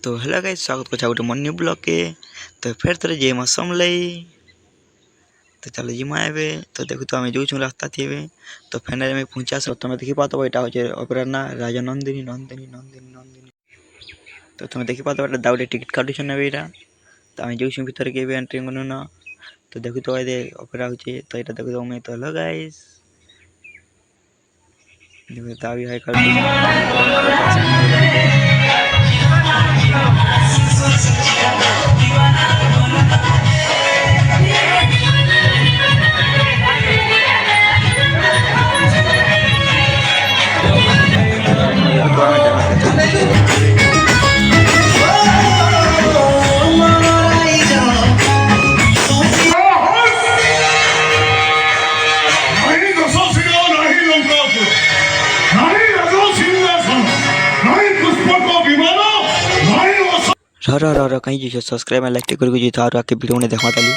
तो hello guys, स्वागत कर गोटे मन न्यू ब्लॉग के। तो फिर थोड़े जे मौसम लई तो चलो जिमा एबे तो देखो तो आम जो रास्ता थी तो फाइनल में पहुंचा सब तुम्हें देखी पात यहाँ ना राजा नंदिनी नंदिनी नंदिनी नंदिनी तो तुम्हें देखी पात दाउटे टिकट काटुछ ना तो आम जो भर के एंट्री करूँ ना तो देखो तो अपेरा हो तो ये देखो तो मैं तो हेलो गाइस देखो तो अभी हाई कहीं सब्सक्राइब लाइक कर आके वीडियो ने देखा ताली।